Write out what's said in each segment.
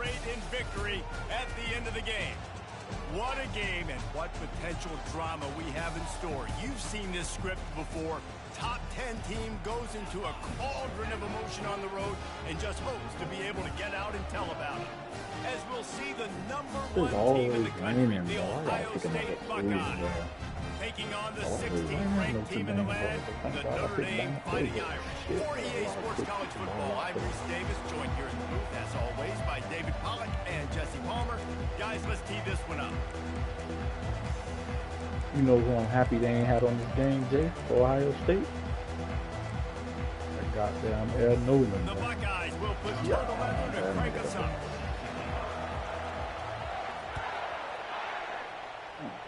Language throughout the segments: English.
celebrate in victory at the end of the game. What a game and what potential drama we have in store. You've seen this script before. Top 10 team goes into a cauldron of emotion on the road and just hopes to be able to get out and tell about it. As we'll see the #1 team in the country, the Ohio State Buckeyes, taking on the 16th ranked team in the land, the Notre Dame Fighting Irish. For EA Sports College Football, I'm Reese Davis, joined here in the booth, as always, by David Pollack and Jesse Palmer. Guys, let's tee this one up. You know who I'm happy they ain't had on this game, Jay? Ohio State. That goddamn Ed Nolan. The Buckeyes will put turtle leather to crank us up.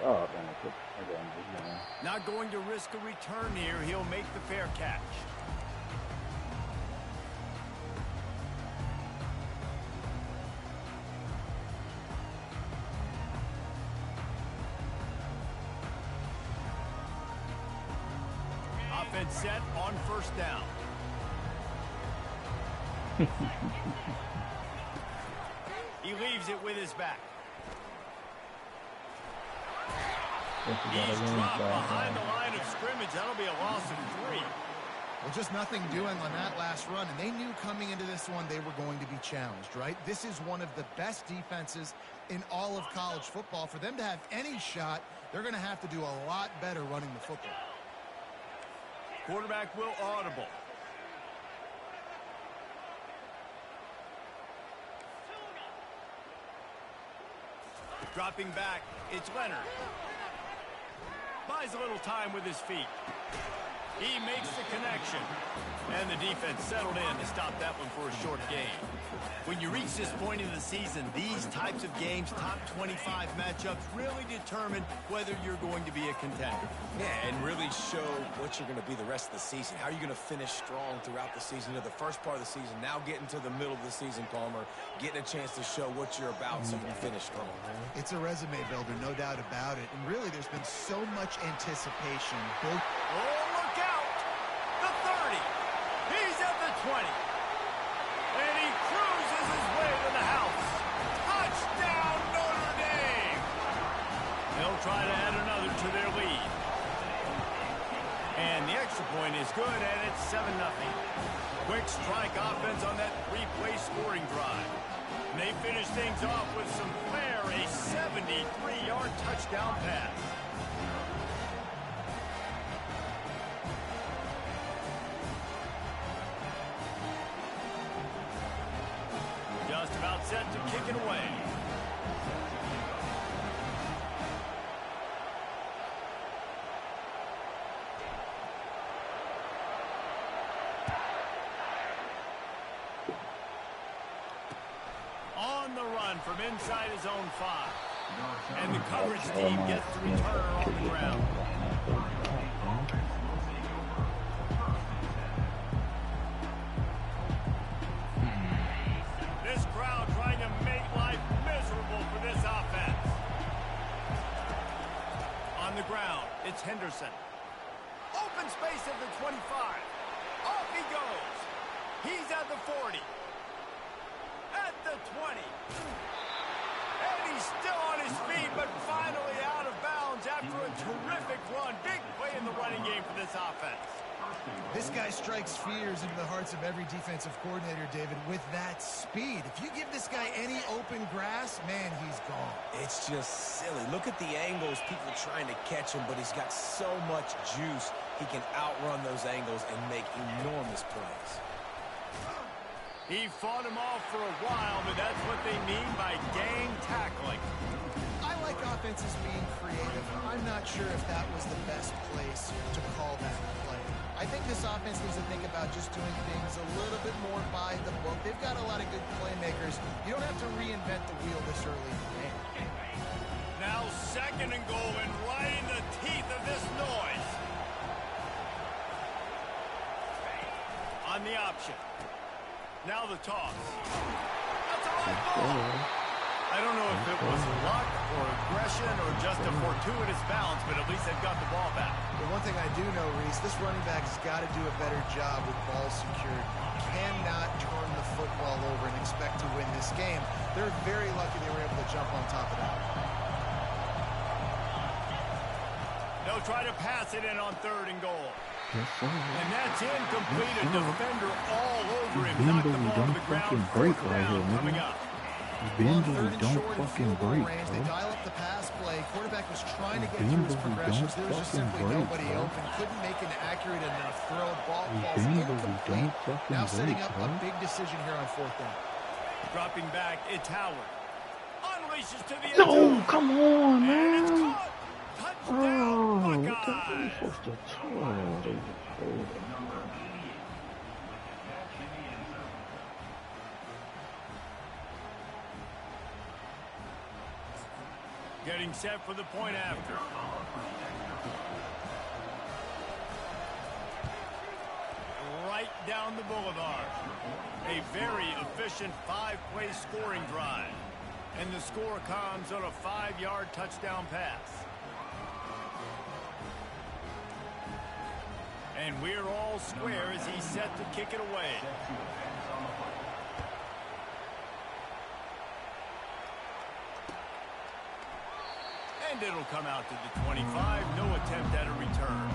Oh, man. Not going to risk a return here. He'll make the fair catch. Offense set on first down. He leaves it with his back. He's dropped behind the line of scrimmage. That'll be a loss of 3. Well, just nothing doing on that last run, and they knew coming into this one they were going to be challenged, right? This is one of the best defenses in all of college football. For them to have any shot, they're going to have to do a lot better running the football. Quarterback will audible. Dropping back, it's Leonard. Buys a little time with his feet. He makes the connection. And the defense settled in to stop that one for a short gain. When you reach this point in the season, these types of games, top 25 matchups, really determine whether you're going to be a contender. Yeah, and really show what you're going to be the rest of the season. How are you going to finish strong throughout the season, to the first part of the season, now getting to the middle of the season, Palmer, getting a chance to show what you're about so you can finish strong. It's a resume builder, no doubt about it. And really, there's been so much anticipation. Oh, look out! The 30. He's at the 20. And he cruises his way to the house. Touchdown, Notre Dame! They'll try to add another to their lead. And the extra point is good, and it's 7-0. Quick strike offense on that 3-play scoring drive. And they finish things off with some flair, a 73-yard touchdown pass. Just about set to kick it away. On the run from inside his own 5. And the coverage team gets the returner on the ground. This crowd trying to make life miserable for this offense. On the ground, it's Henderson. Open space at the 25. Off he goes. He's at the 40. At the 20. And he's still on his feet, but finally out of bounds after a terrific run. Big play in the running game for this offense. This guy strikes fears into the hearts of every defensive coordinator, David, with that speed. If you give this guy any open grass, man, he's gone. It's just silly. Look at the angles, people trying to catch him, but he's got so much juice. He can outrun those angles and make enormous plays. He fought him off for a while, but that's what they mean by gang tackling. I like offenses being creative. I'm not sure if that was the best place to call that play. I think this offense needs to think about just doing things a little bit more by the book. They've got a lot of good playmakers. You don't have to reinvent the wheel this early in the game. Now 2nd and goal, and right in the teeth of this noise. On the option. Now the toss. That's a right ball. I don't know if it was luck or aggression or just a fortuitous bounce, but at least they've got the ball back. The one thing I do know, Reese, this running back has got to do a better job with ball secured. Cannot turn the football over and expect to win this game. They're very lucky they were able to jump on top of that. They'll try to pass it in on 3rd and goal. Yes, sir. And that's incomplete. A defender all over him. Bend Knocked the but we ball to don't the ground. fucking break Fourth right here, down coming nigga. up. Bend but we 3rd and don't short in fucking field goal break, range. bro. They dial up the pass play. Quarterback was trying to get Bend through his but we progressions. don't There was just fucking simply break, nobody bro. open. Couldn't make an accurate enough throw. Ball falls Bend but we incomplete. don't fucking Now setting break, up bro. a big decision here on 4th down. Dropping back, it's Howard. Unleashes to the end zone. No, come on, And man. it's caught. Touchdown, Oh, what the Buckeyes. hell are you supposed to tell? They just hold it. Getting set for the point after. Right down the boulevard. A very efficient 5-play scoring drive. And the score comes on a 5-yard touchdown pass. And we're all square as he's set to kick it away. And it'll come out to the 25. No attempt at a return.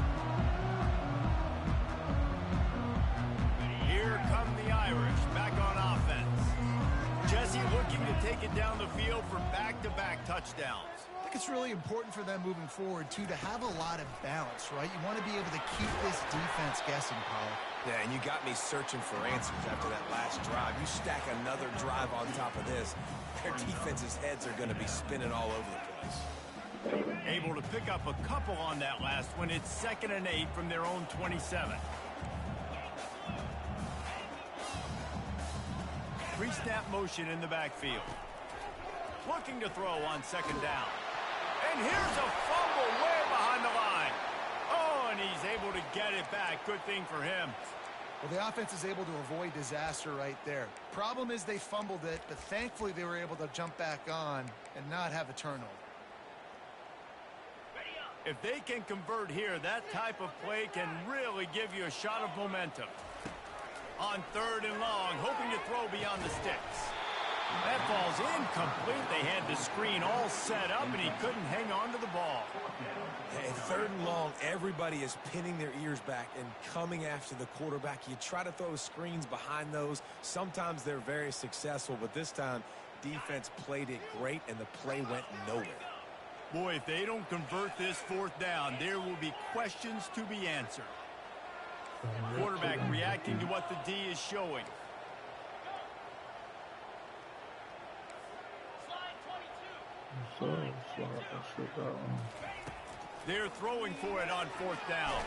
Here come the Irish back on offense. Jesse looking to take it down the field for back-to-back touchdowns. I think it's really important for them moving forward, too, to have a lot of balance, right? You want to be able to keep this defense guessing, Paul. Yeah, and you got me searching for answers after that last drive. You stack another drive on top of this, their defense's heads are going to be spinning all over the place. Able to pick up a couple on that last one. It's 2nd and 8 from their own 27. Pre-snap motion in the backfield. Looking to throw on 2nd down. And here's a fumble way behind the line. Oh, and he's able to get it back. Good thing for him. Well, the offense is able to avoid disaster right there. Problem is they fumbled it, but thankfully they were able to jump back on and not have a turnover. If they can convert here, that type of play can really give you a shot of momentum. On 3rd and long, hoping to throw beyond the sticks. That ball's incomplete. They had the screen all set up, and he couldn't hang on to the ball. Hey, 3rd and long, everybody is pinning their ears back and coming after the quarterback. You try to throw screens behind those. Sometimes they're very successful, but this time, defense played it great, and the play went nowhere. Boy, if they don't convert this 4th down, there will be questions to be answered. Quarterback reacting to what the D is showing. They're throwing for it on 4th down.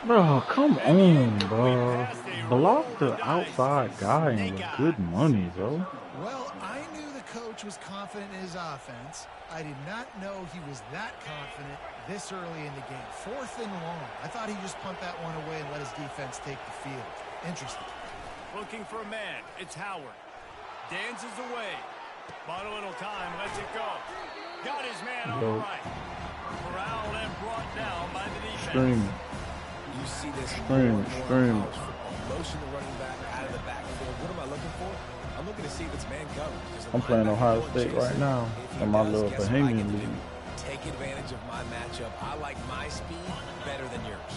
Bro, come on, bro. Block the outside guy and with good money, bro. Well, I knew the coach was confident in his offense. I did not know he was that confident this early in the game. 4th and long. I thought he'd just punt that one away and let his defense take the field. Interesting. Looking for a man. It's Howard. Dances away. Bought a little time. Lets it go. Got his man on the right. Corralled and brought down by the defense. Scream. You see this Scream. motion the running back out of the backfield. What am I looking for? I'm looking to see if it's man covered. I'm playing Ohio State right now in my little Bohemian league. Take advantage of my matchup. I like my speed better than yours.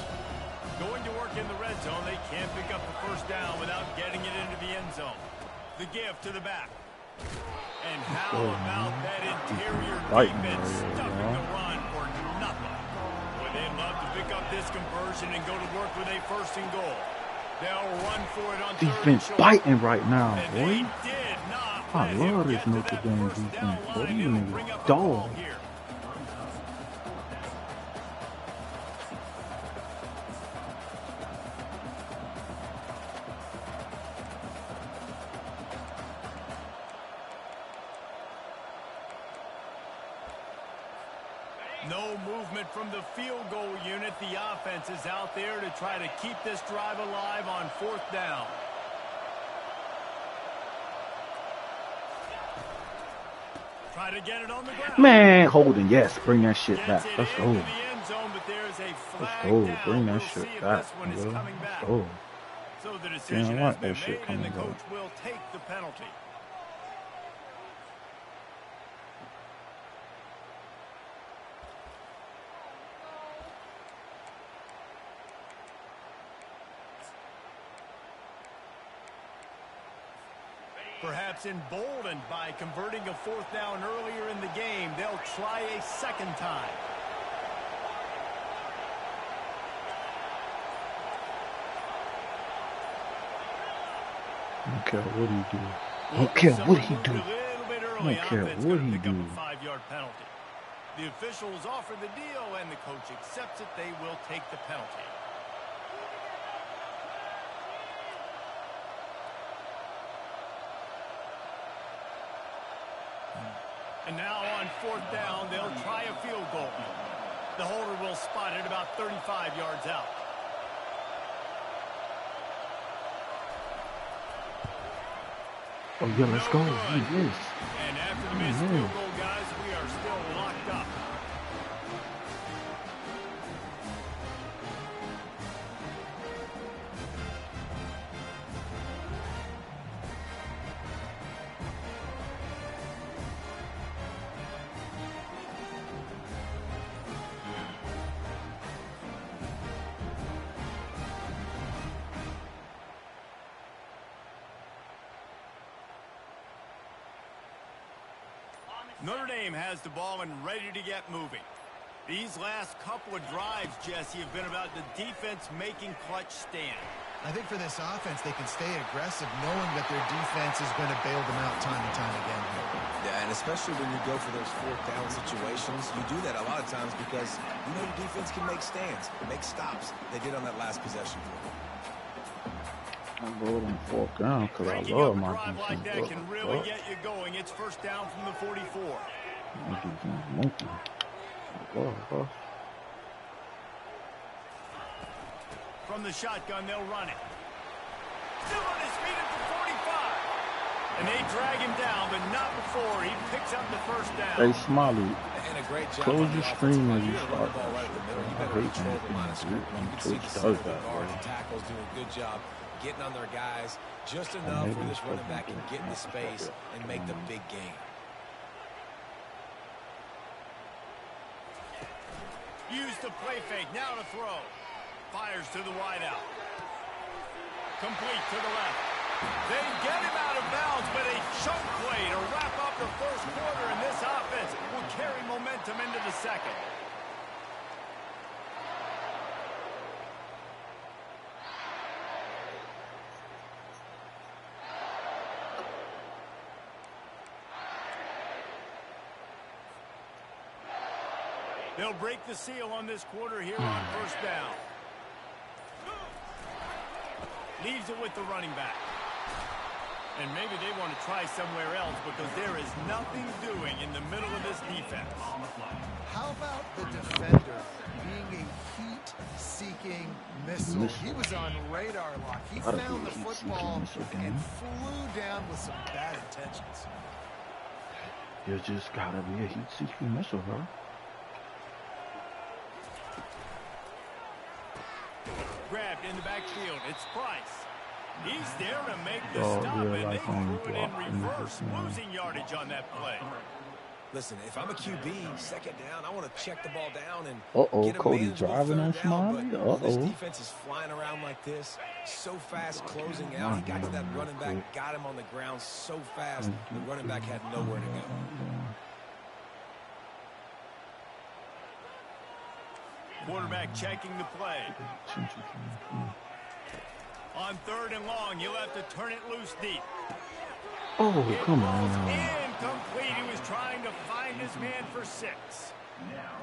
Going to work in the red zone. They can't pick up the 1st down without getting it into the end zone. The give to the back. And how about that interior defense stuffing the run for nothing? Well, they'd love to pick up this conversion and go to work with a 1st and goal. They'll run for it on 3rd and Defense short. biting right now, And boy. they did not I let him love this get to Notre that Dame 1st down defense, boy. line. These It'll niggas bring up a dog. ball here. No movement from the field goal unit. The offense is out there to try to keep this drive alive on 4th down. Try to get it on the ground. Man, holding, yes, bring that shit Gets back. it Let's into go. the end zone, but there's a Let's flag go. down. Bring that We'll shit see if back, this one is bro. coming Let's back. go. So the decision Damn has right been that shit made, and the coming coach back. will take the penalty. Perhaps emboldened by converting a fourth down earlier in the game, they'll try a second time. I don't care what he do. I don't care what he do. I don't care what he do. 5-yard penalty. The officials offer the deal, and the coach accepts it. They will take the penalty. And now on fourth down, they'll try a field goal. The holder will spot it about 35 yards out. Oh, yeah, let's go. He is. And after the missed field goal, guys, we are still locked up. Notre Dame has the ball and ready to get moving. These last couple of drives, Jesse, have been about the defense making clutch stand. I think for this offense, they can stay aggressive knowing that their defense is going to bail them out time and time again. Yeah, and especially when you go for those fourth down situations, you do that a lot of times because you know your defense can make stands, make stops. They did on that last possession for them. I go on fourth down because I Breaking love up a my drive like that defense. can really get you going. It's first down from the 44. My defense monkey. Oh. From the shotgun, they'll run it. Still on his feet at the 45. And they drag him down, but not before he picks up the first down. Hey, Smiley, And a great job close on your the screen when offensive you line. start Run the ball right that at the middle. You shit. I better hate control when the line of scrimmage. You can see Twitch the does center that, guard bro. and tackles doing a good job getting on their guys just enough where this running back can get in the space and make the big game. Use the play fake. Now to throw. Fires to the wideout. Complete to the left. They get him out of bounds, but a choke play to wrap up the first quarter, and this offense will carry momentum into the second. They'll break the seal on this quarter here on first down. Leaves it with the running back. And maybe they want to try somewhere else because there is nothing doing in the middle of this defense. How about the defender being a heat-seeking missile? He was on radar lock. He found the football and flew down with some bad intentions. You just gotta be a heat-seeking missile, bro. Grabbed in the backfield. It's Price. He's there to make the Oh, stop, yeah, and like they on threw it block in in the reverse, first one. losing yardage on that play. Listen, if I'm a QB, second down, I want to check the ball down and get a Cody manageable driving on third down. Smiley. But this defense is flying around like this, so fast closing out. He got to that running back, got him on the ground so fast, the running back had nowhere to go. Quarterback checking the play. On third and long, you'll have to turn it loose deep. Oh, come on. Incomplete. He was trying to find his man for 6.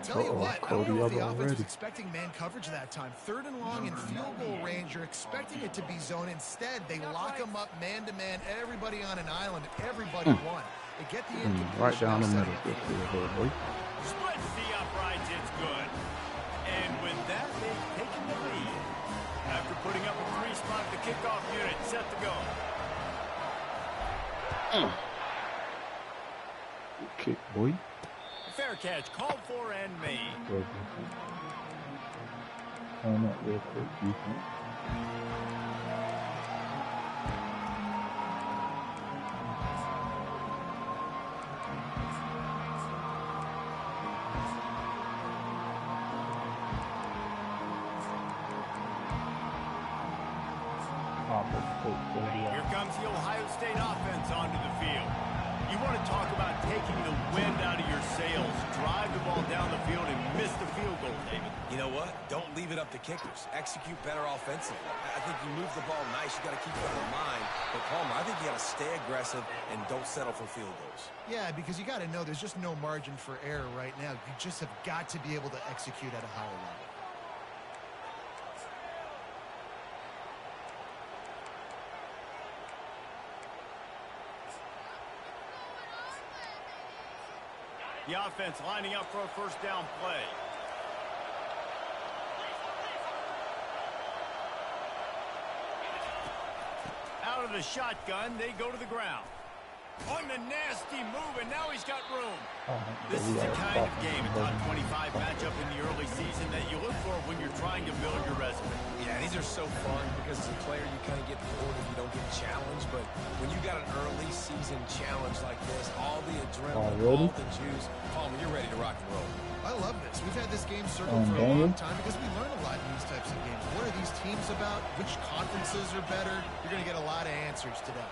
Tell you what, I don't know if the offense was already. expecting man coverage that time. Third and long in field goal range, you're expecting it to be zone. Instead, they lock them up man-to-man, everybody on an island, everybody won. They get the incomplete. Right down the middle. Good for your head, boy. Splits the uprights. It's good. And with that, they've taken the lead. After putting up a 3-spot, the kickoff unit set to go. kick, boy. Fair catch, called for and made. Turn up real quick, defense. Here comes the Ohio State offense onto the field. You want to talk about taking the wind out of your sails. Drive the ball down the field and miss the field goal, David. You know what? Don't leave it up to kickers. Execute better offensively. I think you move the ball nice. You got to keep that in mind. But Palmer, I think you got to stay aggressive and don't settle for field goals. Yeah, because you got to know there's just no margin for error right now. You just have got to be able to execute at a higher level. The offense lining up for a first down play. Out of the shotgun, they go to the ground. On the nasty move, and now he's got room. This is the kind of game, a top 25 matchup in the early season that you look for when you're trying to build your resume. Yeah, these are so fun because as a player, you kind of get bored if you don't get challenged. But when you got an early season challenge like this, all the adrenaline, all the juice, Palmer, you're ready to rock and roll. I love this. We've had this game circled for a long time because we learn a lot in these types of games. What are these teams about? Which conferences are better? You're going to get a lot of answers today.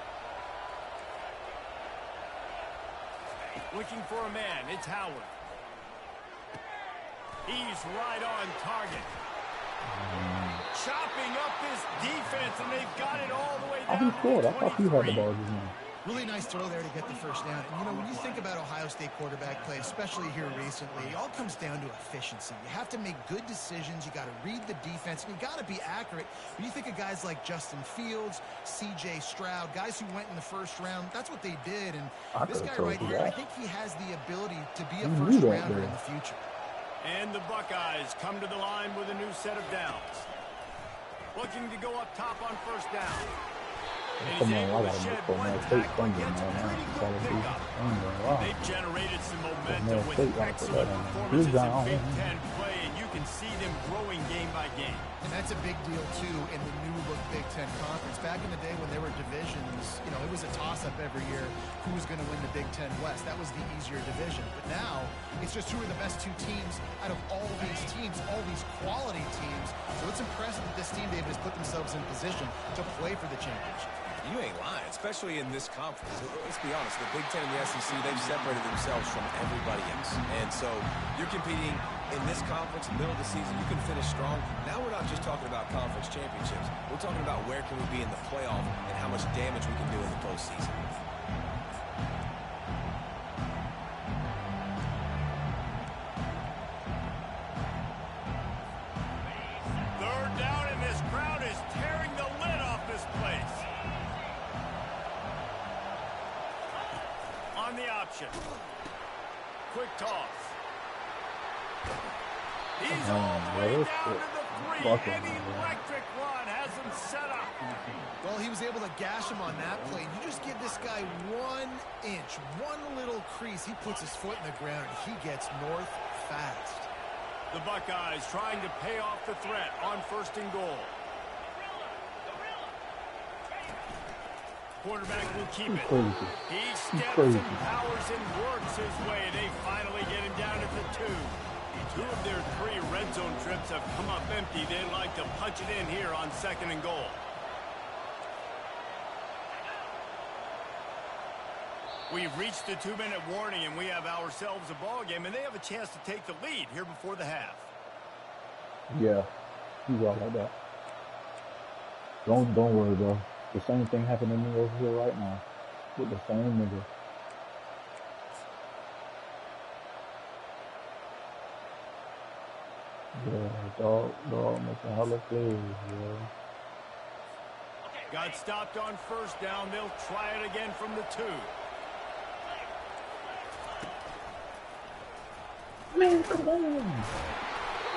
Looking for a man, it's Howard. He's right on target. Chopping up this defense, and they've got it all the way down to 23. I thought he had the ball just now. Really nice throw there to get the first down. And, you know, when you think about Ohio State quarterback play, especially here recently, it all comes down to efficiency. You have to make good decisions. You got to read the defense, and you got to be accurate. When you think of guys like Justin Fields, C.J. Stroud, guys who went in the first round, that's what they did. And this guy right here, I think he has the ability to be a first-rounder in the future. And the Buckeyes come to the line with a new set of downs. Looking to go up top on first down. And he's able to shed one tackle and gets a pretty good pickup. They've generated some momentum with excellent performances in Big Ten play, and you can see them growing game by game. And that's a big deal, too, in the new-look Big Ten Conference. Back in the day when there were divisions, you know, it was a toss-up every year who was going to win the Big Ten West. That was the easier division. But now, it's just who are the best two teams out of all these teams, all these quality teams. So it's impressive that this team, David, has put themselves in position to play for the championship. You ain't lying, especially in this conference. Let's be honest, the Big Ten and the SEC, they've separated themselves from everybody else. And so you're competing in this conference, middle of the season, you can finish strong. Now we're not just talking about conference championships. We're talking about where can we be in the playoff and how much damage we can do in the postseason. Third down, and this crowd is tearing the lid off this place. On the option. Quick toss. He's all the way down to the 3. An electric run has him set up. Well, he was able to gash him on that play. You just give this guy 1 inch, one little crease. He puts his foot in the ground, and he gets north fast. The Buckeyes trying to pay off the threat on first and goal. Quarterback will keep it. He steps and powers and works his way. They finally get him down at the 2. 2 of their 3 red zone trips have come up empty. They'd like to punch it in here on second and goal. We've reached the 2-minute warning, and we have ourselves a ball game, and they have a chance to take the lead here before the half. Yeah, he's all like that. Don't worry, bro. The same thing happened to me over here right now with the same nigga. Yeah, dog making hella plays, yeah. Got stopped on first down. They'll try it again from the 2. Man, come on.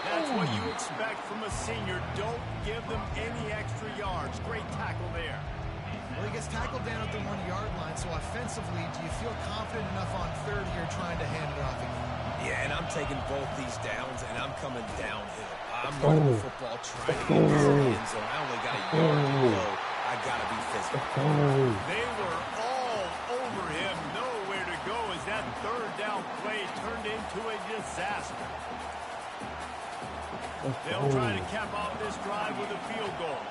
That's what you expect from a senior. Don't give them any extra yards. Great tackle there. Well, he gets tackled down at the 1-yard line, so offensively, do you feel confident enough on third here trying to hand it off again? Yeah, and I'm taking both these downs, and I'm coming downhill. I'm running the football, trying to get into the end zone. I only got a yard to go. I got to be physical. They were all over him. Nowhere to go as that third down play turned into a disaster. They'll try to cap off this drive with a field goal.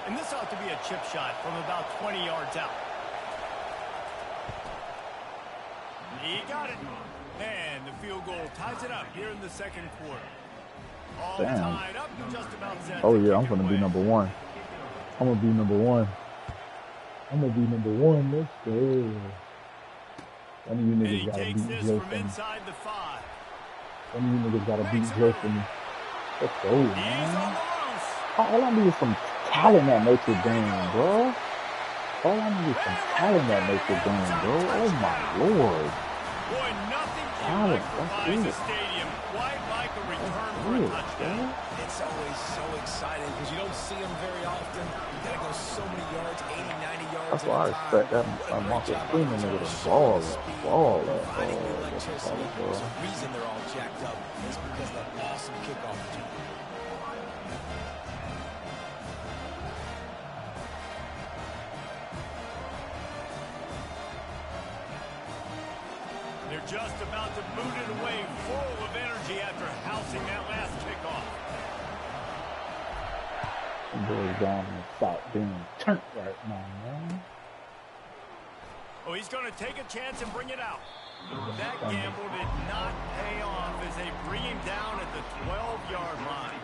And this ought to be a chip shot from about 20 yards out. He got it. And the field goal ties it up here in the second quarter. All tied up and just about set. Oh, yeah, I'm going to be number one. I'm going to be number one. I'm going to be number one. Let's go. One of you niggas got to beat Joe for me. One of you niggas got to beat Joe for me. Let's go, man. All I need is some talent at Notre Dame, bro. All I need is some talent at Notre Dame, bro. Oh, my Lord. Boy, nothing talent. electrifies the stadium quite like a return for a touchdown. It's always so exciting because you don't see them very often. You got to go so many yards, 80, 90 yards. That's why I expect that Marcus Freeman nigga to ball. Finding the electricity. There's a reason they're all jacked up. It's because of that awesome kickoff return. They're just about to boot it away, full of energy after housing that last kickoff. The boys down and stop being turned right now, man. Oh, he's going to take a chance and bring it out. That gamble did not pay off as they bring him down at the 12-yard line.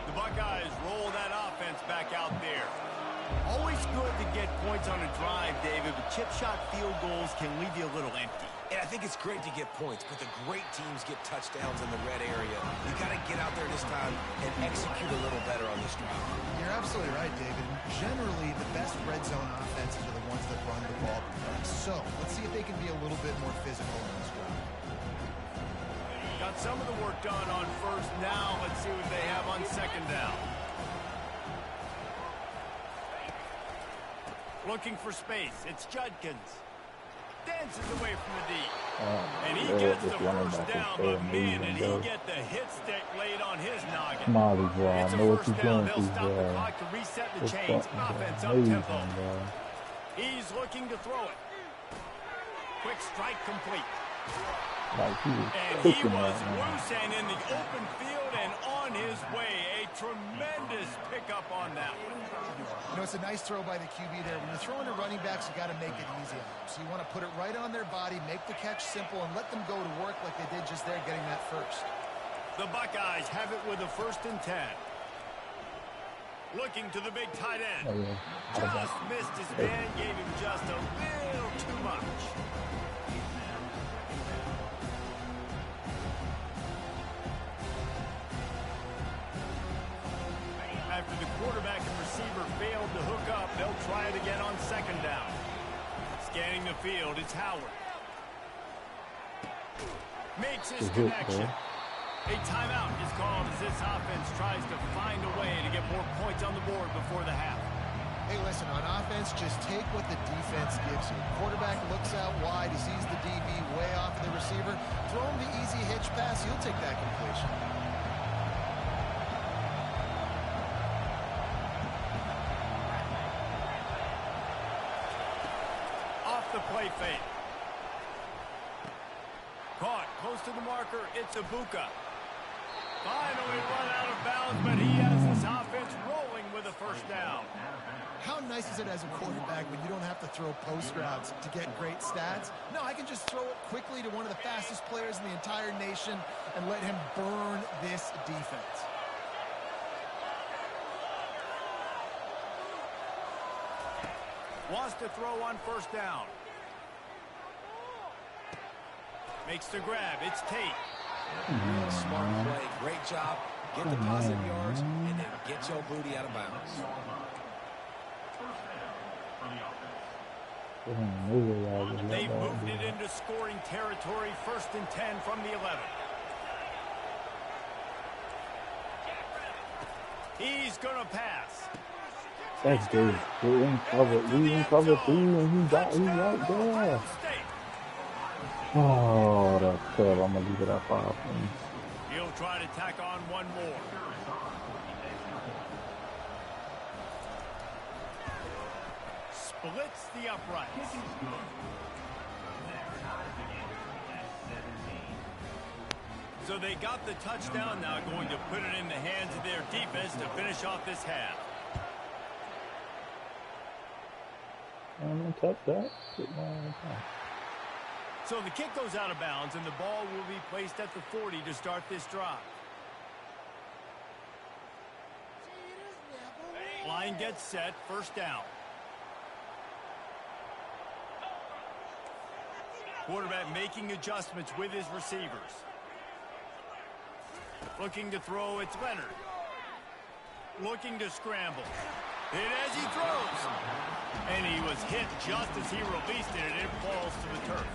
The Buckeyes roll that offense back out there. Always good to get points on a drive, David, but chip shot field goals can leave you a little empty. And I think it's great to get points, but the great teams get touchdowns in the red area. You got to get out there this time and execute a little better on this drive. You're absolutely right, David. Generally, the best red zone offenses are the ones that run the ball the best. So, let's see if they can be a little bit more physical in this drive. Got some of the work done on first. Now let's see what they have on second down. Looking for space. It's Judkins. Dances away from the D. And he gets the first down, but man, did he get the hit stick laid on his noggin. It's a first down. They'll stop the clock to reset the chains. Offense up tempo. He's looking to throw it. Quick strike complete. Like and he was loose and in the open field and on his way. A tremendous pickup on that one. You know, it's a nice throw by the QB there. When you're throwing to running backs, you got to make it easy on them. So you want to put it right on their body, make the catch simple, and let them go to work like they did just there, getting that first. The Buckeyes have it with a 1st and 10. Looking to the big tight end. Just missed his man, gave him just a little too much. After the quarterback and receiver failed to hook up, they'll try it again on second down. Scanning the field, it's Howard. Makes his connection. A timeout is called as this offense tries to find a way to get more points on the board before the half. Hey, listen, on offense, just take what the defense gives you. Quarterback looks out wide, he sees the DB way off of the receiver. Throw him the easy hitch pass, he'll take that completion. Play fake. Caught close to the marker. It's Ibuka. Finally run out of bounds, but he has his offense rolling with a first down. How nice is it as a quarterback when you don't have to throw post routes to get great stats? No, I can just throw it quickly to one of the fastest players in the entire nation and let him burn this defense. Wants to throw on first down. Makes the grab. It's Tate. Smart play. Great job. Get the positive yards and then get your booty out of bounds. They moved it into scoring territory, 1st and 10 from the 11. He's going to pass. That's good. We ain't covered. We ain't covered 3, and he's right there. Oh, that's tough. I'm going to leave it at 5. He'll try to tack on one more. Splits the uprights. So they got the touchdown, now going to put it in the hands of their defense to finish off this half. I'm going to touch that. So the kick goes out of bounds, and the ball will be placed at the 40 to start this drive. Line gets set, 1st down. Quarterback making adjustments with his receivers. Looking to throw, it's Leonard. Looking to scramble. And as he throws, and he was hit just as he released it, and it falls to the turf.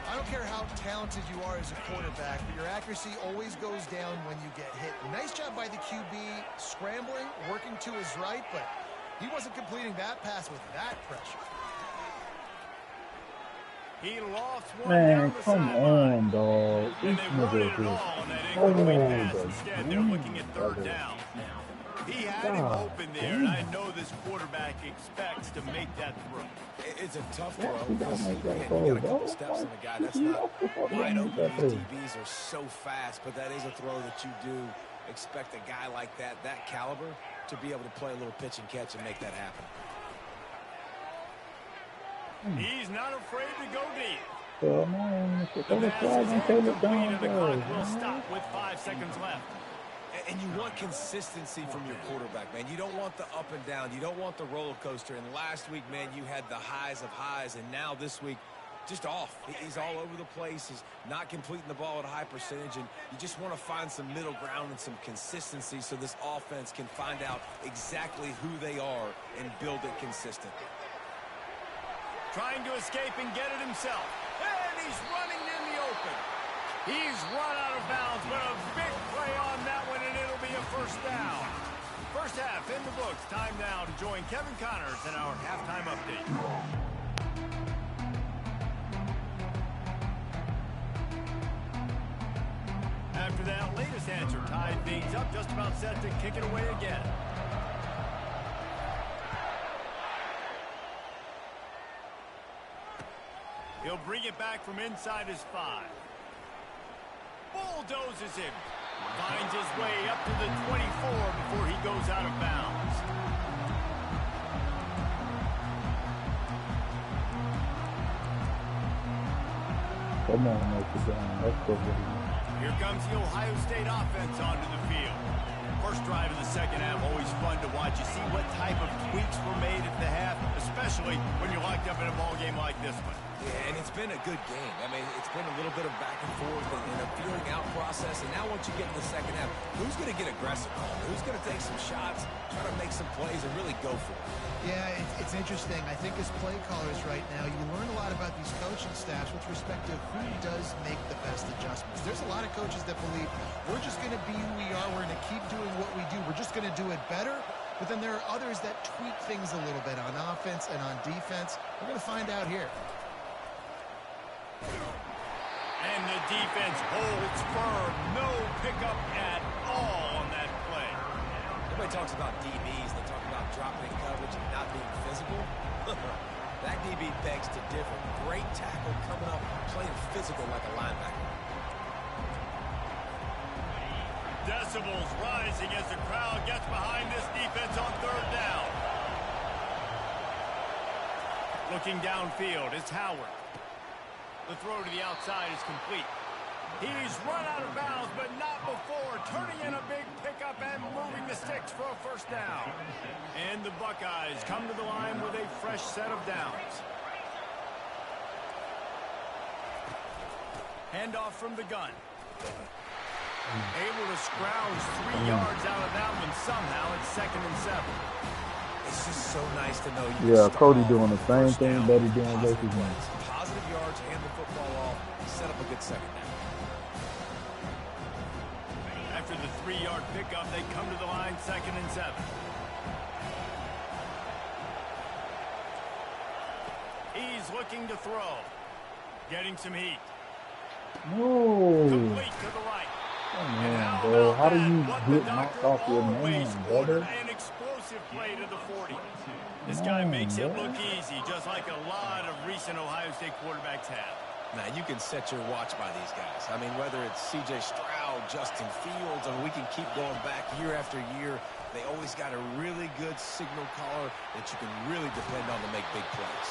I don't care how talented you are as a quarterback, but your accuracy always goes down when you get hit. Nice job by the QB scrambling, working to his right, but he wasn't completing that pass with that pressure. He lost one. Man, come on, dog. And they wanted it all on that incomplete pass. Instead, they're looking at 3rd down. He had him open there, and I know this quarterback expects to make that throw. It's a tough throw. You got a couple steps on the guy. That's not wide open. These DBs are so fast, but that is a throw that you do expect a guy like that caliber, to be able to play a little pitch and catch and make that happen. He's not afraid to go deep. Come on, the pass is incomplete, and the clock will stop with 5 seconds left. And you want consistency from your quarterback, man. You don't want the up and down. You don't want the roller coaster. And last week, man, you had the highs of highs. And now this week, just off. He's all over the place. He's not completing the ball at a high percentage. And you just want to find some middle ground and some consistency so this offense can find out exactly who they are and build it consistent. Trying to escape and get it himself. And he's running in the open. He's run out of bounds, but a big play on that one, and it'll be a 1st down. 1st half in the books. Time now to join Kevin Connors in our halftime update. After that latest answer, tied things up, just about set to kick it away again. He'll bring it back from inside his 5. Bulldozes him. Finds his way up to the 24 before he goes out of bounds. Come on, Mike, down. Let's go, baby. Here comes the Ohio State offense onto the field. First drive of the 2nd half, always fun to watch. You see what type of tweaks were made at the half, especially when you're locked up in a ball game like this one. Yeah, and it's been a good game. I mean, it's been a little bit of back and forth and a feeling out process. And now once you get in the 2nd half, who's going to get aggressive? Who's going to take some shots, try to make some plays, and really go for it? Yeah, it's interesting. I think as play callers right now, you learn a lot about these coaching staffs with respect to who does make the best adjustments. There's a lot of coaches that believe we're just going to be who we are. We're going to keep doing what we do. We're just going to do it better. But then there are others that tweak things a little bit on offense and on defense. We're going to find out here. And the defense holds firm. No pickup at all on that play. Everybody talks about DBs. They talk about dropping coverage and not being physical. That DB begs to differ. Great tackle coming up, playing physical like a linebacker. Decibels rising as the crowd gets behind this defense on 3rd down. Looking downfield, it's Howard. The throw to the outside is complete. He's run out of bounds, but not before. Turning in a big pickup and moving the sticks for a 1st down. And the Buckeyes come to the line with a fresh set of downs. Handoff from the gun. Able to scrounge 3 yards out of that one somehow. It's 2nd and 7. It's just so nice to know you Yeah, can start Cody off doing the with same first thing down, that he's doing positive versus me. plays. Positive yards, hand the football off, set up a good second down. After the 3-yard pickup, they come to the line 2nd and 7. He's looking to throw. Getting some heat. No. Complete to the right. Come on, bro. How do you get knocked off your man, brother? An explosive play to the 40. This guy makes it look easy, just like a lot of recent Ohio State quarterbacks have. Now, you can set your watch by these guys. I mean, whether it's C.J. Stroud, Justin Fields, I mean, we can keep going back year after year. They always got a really good signal caller that you can really depend on to make big plays.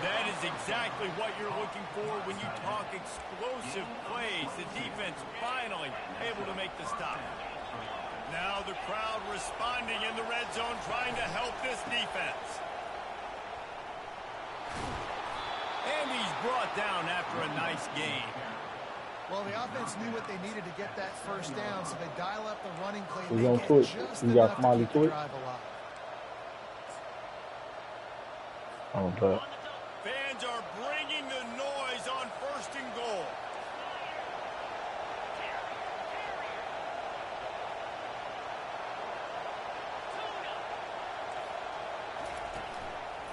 That is exactly what you're looking for when you talk explosive plays. The defense finally able to make the stop. Now the crowd responding in the red zone, trying to help this defense. And he's brought down after a nice gain. Well, the offense knew what they needed to get that first down, so they dial up the running play. He's They on get foot. just You got enough to Smiley keep the foot? drive alive. Oh, but Fans are bringing the noise on 1st and goal.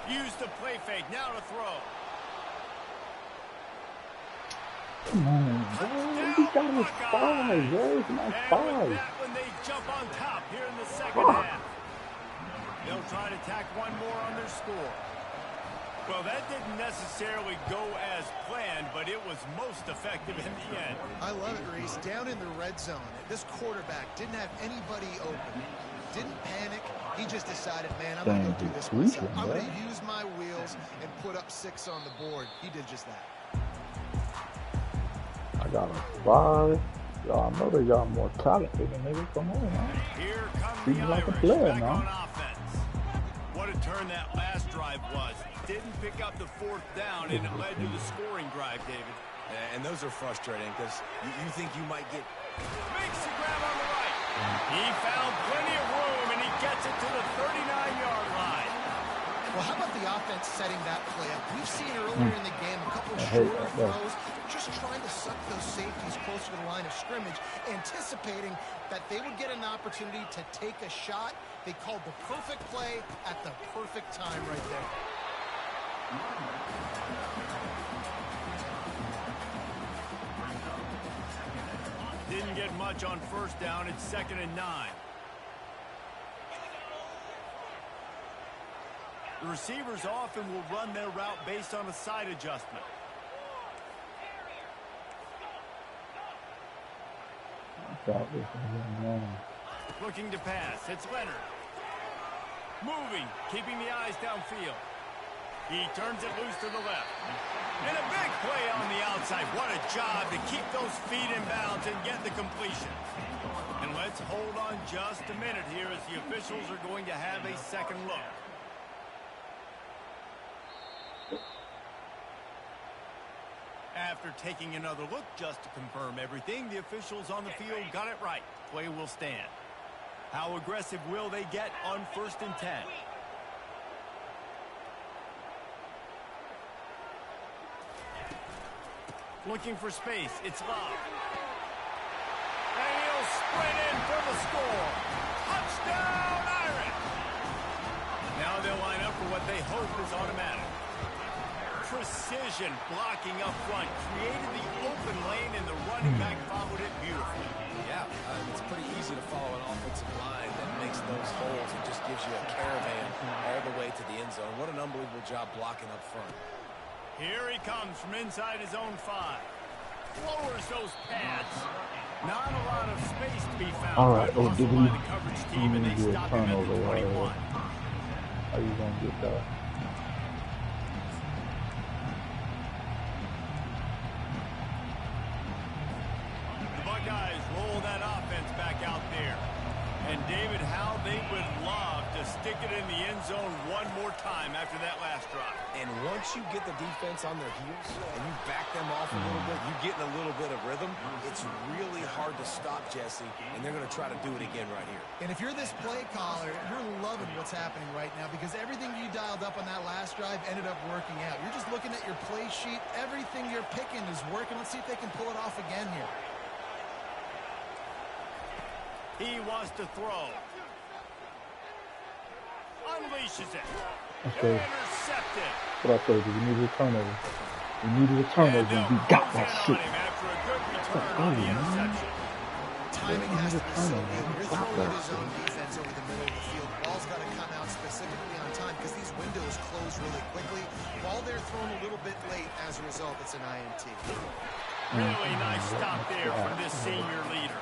Use the play fake. Now to throw. come on, bro. He got his 5, bro. It's my And with 5. that one, they jump on top here in the 2nd half. They'll try to tack one more on their score. Well, that didn't necessarily go as planned, but it was most effective in the end. I love it, Reese. Down in the red zone, this quarterback didn't have anybody open. Didn't panic. He just decided, man, I'm going to go do this myself. I'm going to use my wheels and put up 6 on the board. He did just that. I got a 5. Y'all know they got more talent than the nigga. Come on, man. Here comes He's the like a Irish player back now. on offense. What a turn that last drive was. Didn't pick up the 4th down, and it led to the scoring drive, David. And those are frustrating because you think you might get... Makes the grab on the right. He found plenty of room, and he gets it to the 39-yard line. Well, how about the offense setting that play up? We've seen earlier in the game a couple of shorter throws, just trying to suck those safeties closer to the line of scrimmage, anticipating that they would get an opportunity to take a shot. They called the perfect play at the perfect time right there. Didn't get much on 1st down. It's 2nd and 9. The receivers often will run their route based on a side adjustment. Looking to pass. It's Leonard. Moving, keeping the eyes downfield. He turns it loose to the left. And a big play on the outside. What a job to keep those feet in bounds and get the completion. And let's hold on just a minute here as the officials are going to have a second look. After taking another look just to confirm everything, the officials on the field got it right. Play will stand. How aggressive will they get on 1st and 10? Looking for space. It's Love. And he'll sprint in for the score. Touchdown, Irish! Now they'll line up for what they hope is automatic. Precision blocking up front. Created the open lane, and the running back followed it beautifully. Yeah, it's pretty easy to follow an offensive line that makes those holes and just gives you a caravan all the way to the end zone. What an unbelievable job blocking up front. Here he comes from inside his own 5. Lowers those pads. Not a lot of space to be found. All right, oh, did by the coverage team, and they do a stop him at the turnover? 21. How you gonna get that? The Buckeyes roll that offense back out there. And David, how they would love to stick make it in the end zone one more time after that last drive. And once you get the defense on their heels and you back them off a little bit, you get in a little bit of rhythm, it's really hard to stop, Jesse, and they're going to try to do it again right here. And if you're this play caller, you're loving what's happening right now because everything you dialed up on that last drive ended up working out. You're just looking at your play sheet. Everything you're picking is working. Let's see if they can pull it off again here. He wants to throw. Unleashes it. Okay. Intercepted. What I told you, we needed a turnover. We needed a turnover, and we got that shit. After a good return on the interception. Timing has to be so good. You're throwing his own defense over the middle of the field. The ball's got to come out specifically on time because these windows close really quickly. Ball there thrown a little bit late. As a result, it's an INT. Really nice stop there from this senior leader.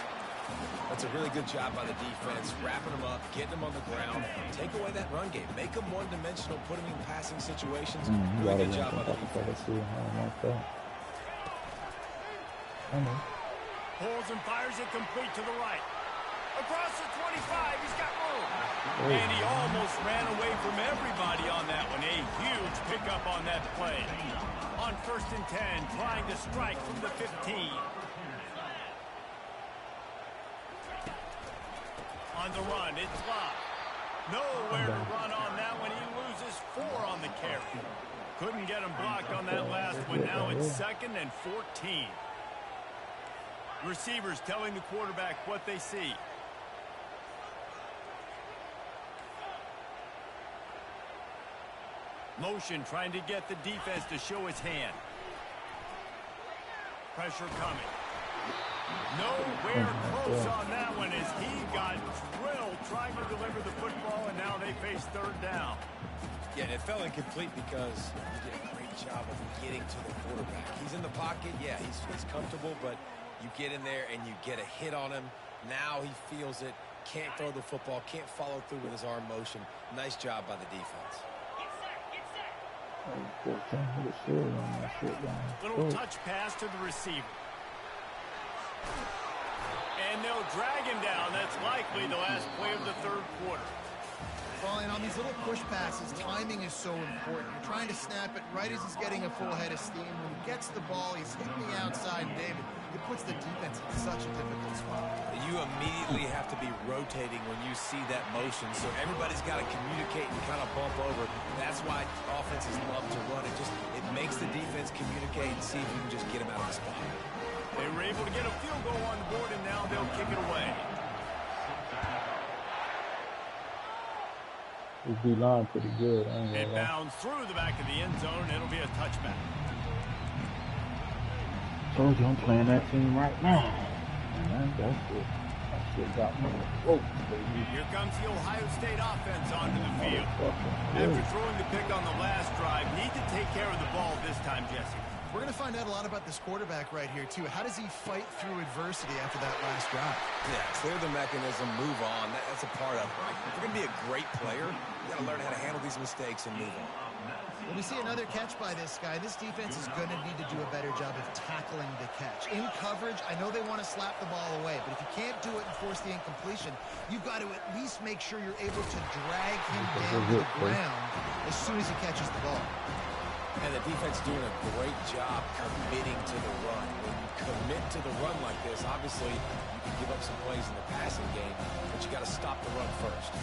That's a really good job by the defense, wrapping them up, getting them on the ground, take away that run game, make them one-dimensional, put them in passing situations. Really good job by the defense. I don't like that. I know. Pulls and fires it complete to the right. Across the 25, he's got room. And he almost ran away from everybody on that one. A huge pickup on that play. On 1st and 10, trying to strike from the 15. On the run, it's locked. Nowhere to run on that one. He loses 4 on the carry. Couldn't get him blocked on that last one. Now it's 2nd and 14. Receivers telling the quarterback what they see. Motion trying to get the defense to show his hand. Pressure coming. Nowhere close on that one as he got drilled trying to deliver the football, and now they face 3rd down. Yeah, it fell incomplete because he did a great job of getting to the quarterback. He's in the pocket. Yeah, he's comfortable, but you get in there and you get a hit on him. Now he feels it, can't throw the football, can't follow through with his arm motion. Nice job by the defense. Little touch pass to the receiver. And they'll drag him down. That's likely the last play of the 3rd quarter. Well, and on these little push passes, timing is so important. You're trying to snap it right as he's getting a full head of steam. When he gets the ball, he's hitting the outside, and David, it puts the defense in such a difficult spot. You immediately have to be rotating when you see that motion, so everybody's got to communicate and kind of bump over. That's why offenses love to run. It makes the defense communicate and see if you can just get them out of the spot. They were able to get a field goal on the board, and now they'll kick it away. This D-line pretty good. It bounds through the back of the end zone. It'll be a touchback. Told you I'm playing that team right now. Man, that's good. That shit got me. Whoa, baby. Here comes the Ohio State offense onto the field. After throwing the pick on the last drive, need to take care of the ball this time, Jesse. We're going to find out a lot about this quarterback right here, too. How does he fight through adversity after that last drive? Yeah, clear the mechanism, move on. That's a part of it. Right? If you're going to be a great player, you got to learn how to handle these mistakes and move on. When we see another catch by this guy, this defense is going to need to do a better job of tackling the catch. In coverage, I know they want to slap the ball away, but if you can't do it and force the incompletion, you've got to at least make sure you're able to drag him down to the ground as soon as he catches the ball. And the defense doing a great job committing to the run. When you commit to the run like this, obviously you can give up some plays in the passing game, but you got to stop the run first.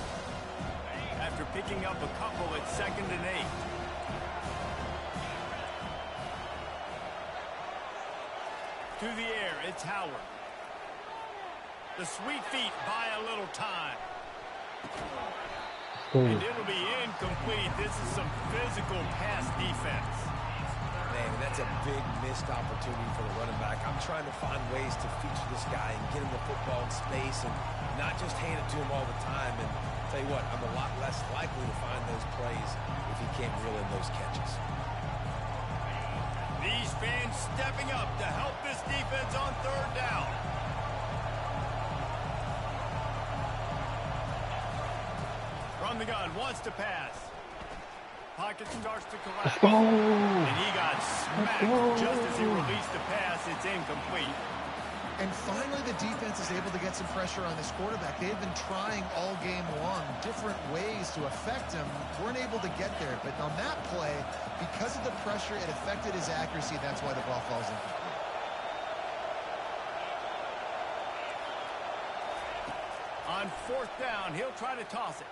After picking up a couple at 2nd and 8. To the air, it's Howard. The sweet feet buy a little time. And it'll be incomplete. This is some physical pass defense. Man, that's a big missed opportunity for the running back. I'm trying to find ways to feature this guy and get him the football in space and not just hand it to him all the time. And I'll tell you what, I'm a lot less likely to find those plays if he can't reel in those catches. These fans stepping up to help this defense on 3rd down. From the gun, wants to pass. Pocket starts to collapse. And he got smacked just as he released the pass. It's incomplete. And finally, the defense is able to get some pressure on this quarterback. They have been trying all game long different ways to affect him. Weren't able to get there. But on that play, because of the pressure, it affected his accuracy. That's why the ball falls incomplete. On 4th down, he'll try to toss it.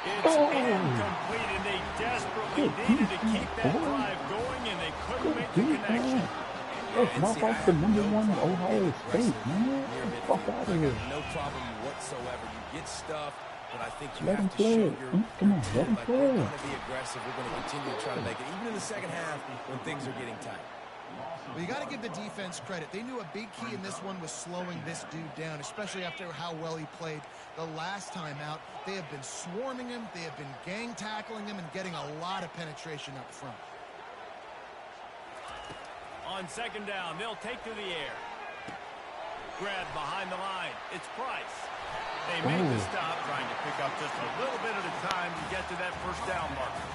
It's incomplete, and they desperately needed to keep that drive going, and they couldn't make the connection. Let's knock off the #1 Ohio State, man. Get the fuck out of here. No problem whatsoever. You get stuff, but I think you Let have him to play. show your Come on, let him like play. we're going to be aggressive. We're going to continue to try to make it, even in the second half when things are getting tight. Well, you got to give the defense credit. They knew a big key in this one was slowing this dude down, especially after how well he played the last time out. They have been swarming him. They have been gang tackling him and getting a lot of penetration up front. On 2nd down, they'll take to the air. Grab behind the line. It's Price. They make the stop, trying to pick up just a little bit at a time to get to that 1st down marker.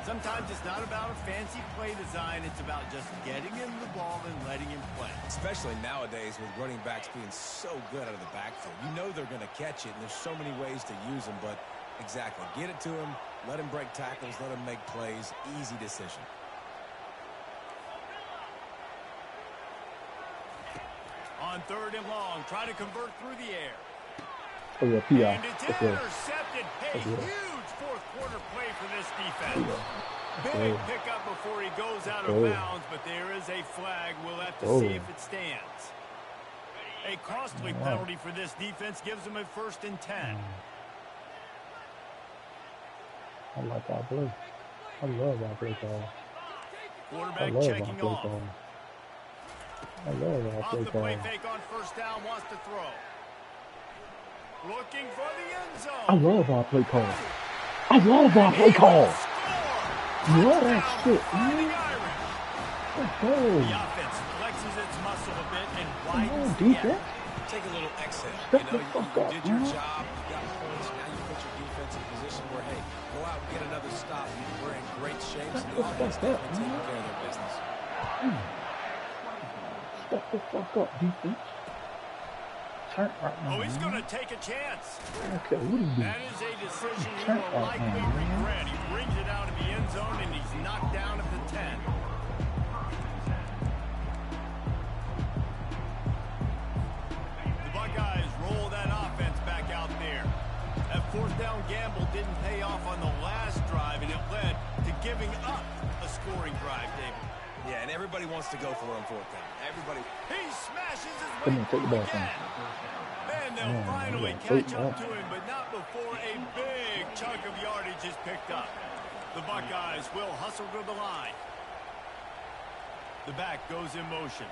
Sometimes it's not about a fancy play design. It's about just getting him the ball and letting him play. Especially nowadays with running backs being so good out of the backfield. You know they're going to catch it, and there's so many ways to use them, but exactly. Get it to him, let him break tackles, let him make plays. Easy decision. On 3rd and long, try to convert through the air. Oh, yeah, P.I. And it's intercepted. Hey, huge 4th quarter play for this defense. Big pickup before he goes out of bounds, but there is a flag. We'll have to see if it stands. A costly penalty for this defense gives them a 1st and 10. I like our play. I love our play call. Quarterback checking off. I love our Off play the call. play fake on 1st down, wants to throw. Looking for the end zone. I love our play call. I love our play call. Love that shit, man. Let's go. The offense flexes its muscle a bit and widens the gap. defense. Take a little exhale. Step You know, the fuck you up, did your man. job. You got points. Now you put your defense in position where, hey, go out and get another stop. We're in great shape. So the offense definitely taking care of their business. Step the fuck up, defense. Turn right now. Oh, he's going to take a chance. Okay, what are you doing? That is a decision he Turn will right likely now, man. regret. He brings it out of the end zone, and he's knocked down at the 10. The Buckeyes roll that offense back out there. That 4th down gamble didn't pay off on the last drive, and it led to giving up a scoring drive, David. Yeah, and everybody wants to go for it on 4th down. Everybody. He smashes his Come way on, take the ball from again. And they'll Man, finally yeah, catch take up that. to him, but not before a big chunk of yardage is picked up. The Buckeyes will hustle to the line. The back goes in motion.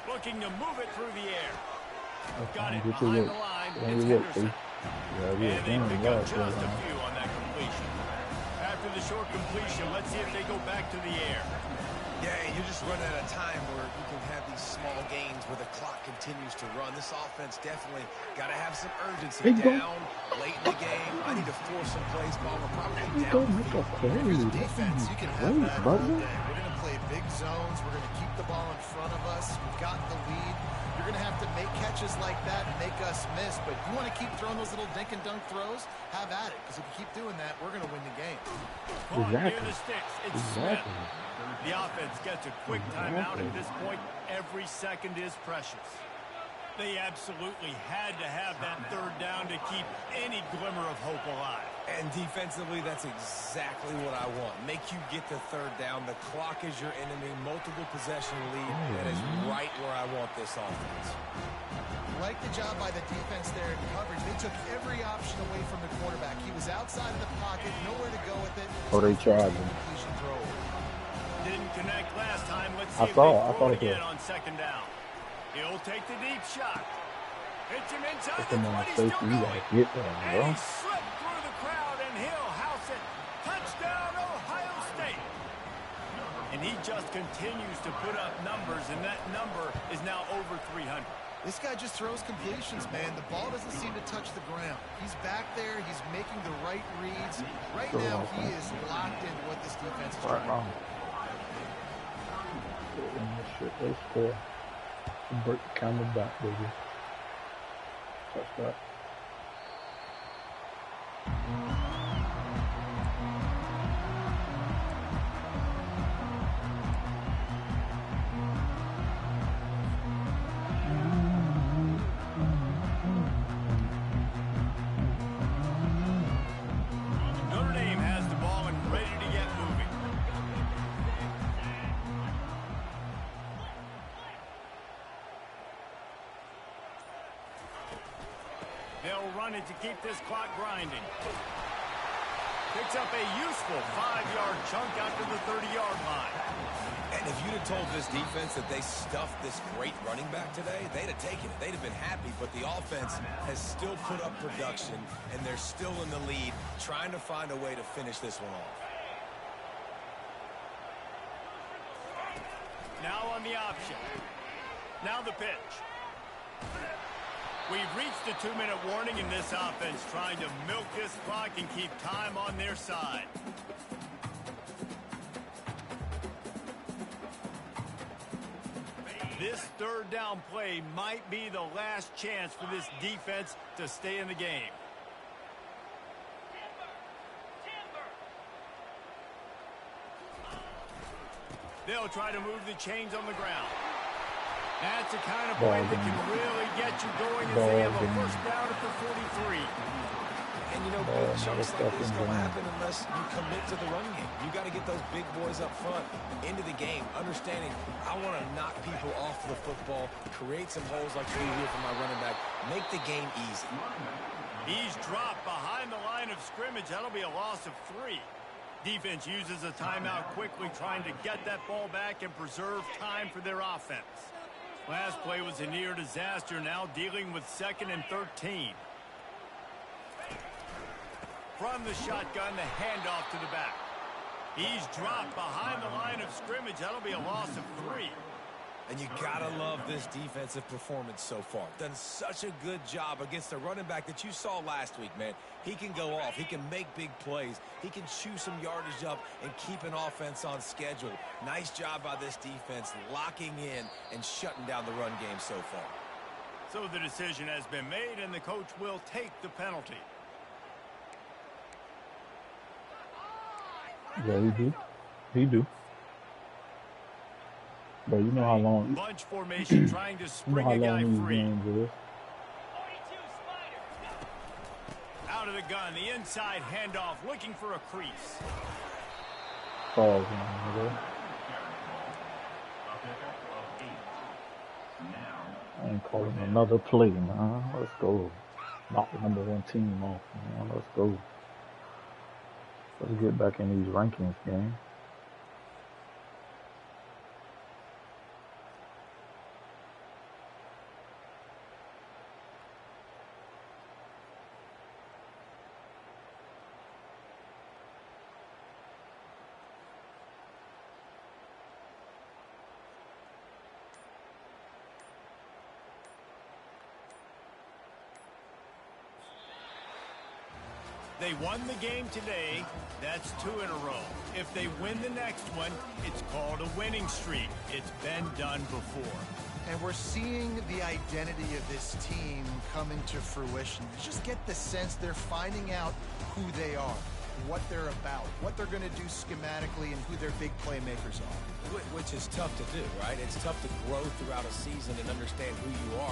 Looking to move it through the air. Got it behind the line. It's Henderson. And they pick up just a few on that completion. After the short completion, let's see if they go back to the air. Yeah, you're just running at a time where you can have these small gains where the clock continues to run. This offense definitely got to have some urgency. Down late in the game. I need to force some plays, but we're probably down. Defense, you can have that all day. We're going to play big zones. We're going to keep the ball in front of us. We've got the lead. You're going to have to make catches like that and make us miss. But you want to keep throwing those little dink and dunk throws? Have at it. Because if you keep doing that, we're going to win the game. Near the sticks. It's Smith. The offense gets a quick timeout. At this point, every second is precious. They absolutely had to have that 3rd down to keep any glimmer of hope alive. And defensively, that's exactly what I want. Make you get the 3rd down. The clock is your enemy. Multiple possession lead. That is right where I want this offense. Like the job by the defense there in coverage. They took every option away from the quarterback. He was outside of the pocket, nowhere to go with it. Oh, they tried him. Completion throw. Didn't connect last time. Let's I see if saw they it. throw it again on 2nd down. He'll take the deep shot. Hits him inside the 20, still going. Get that, And bro. he slipped through the crowd, and he'll house it. Touchdown, Ohio State. And he just continues to put up numbers, and that number is now over 300. This guy just throws completions, man. The ball doesn't seem to touch the ground. He's back there. He's making the right reads. Right now, he is locked into what this defense is trying to do. shit, they score. Break the camera back, baby. Touch that. Notre Dame has the ball and ready to get moving. They'll run it to keep this clock grinding. Picks up a useful 5-yard chunk after the 30-yard line. And if you'd have told this defense that they stuffed this great running back today, they'd have taken it. They'd have been happy, but the offense has still put up production, and they're still in the lead, trying to find a way to finish this one off. Now on the option. Now the pitch. We've reached a 2-minute warning in this offense, trying to milk this clock and keep time on their side. This third down play might be the last chance for this defense to stay in the game. They'll try to move the chains on the ground. That's the kind of play that can really get you going as they have a first down at the 43. And, you know, big chunks like this don't happen unless you commit to the run game. You got to get those big boys up front into the game, understanding I want to knock people off the football, create some holes like you do here for my running back, make the game easy. He's dropped behind the line of scrimmage. That'll be a loss of 3. Defense uses a timeout quickly, trying to get that ball back and preserve time for their offense. Last play was a near disaster, now dealing with 2nd and 13. From the shotgun, the handoff to the back. He's dropped behind the line of scrimmage. That'll be a loss of 3. And you gotta love this defensive performance so far. Done such a good job against a running back that you saw last week, man. He can go off. He can make big plays. He can chew some yardage up and keep an offense on schedule. Nice job by this defense locking in and shutting down the run game so far. So the decision has been made, and the coach will take the penalty. Yeah, he do. He do. But you know how long Bunch formation trying to spring a guy free. Out of the gun, the inside handoff, looking for a crease. I ain't calling another play, man. Let's go. Knock the #1 team off, man. Let's go. Let's get back in these rankings, gang. They won the game today. That's 2 in a row. If they win the next one, it's called a winning streak. It's been done before. And we're seeing the identity of this team come into fruition. You just get the sense they're finding out who they are, what they're about, what they're going to do schematically, and who their big playmakers are. Which is tough to do, right? It's tough to grow throughout a season and understand who you are.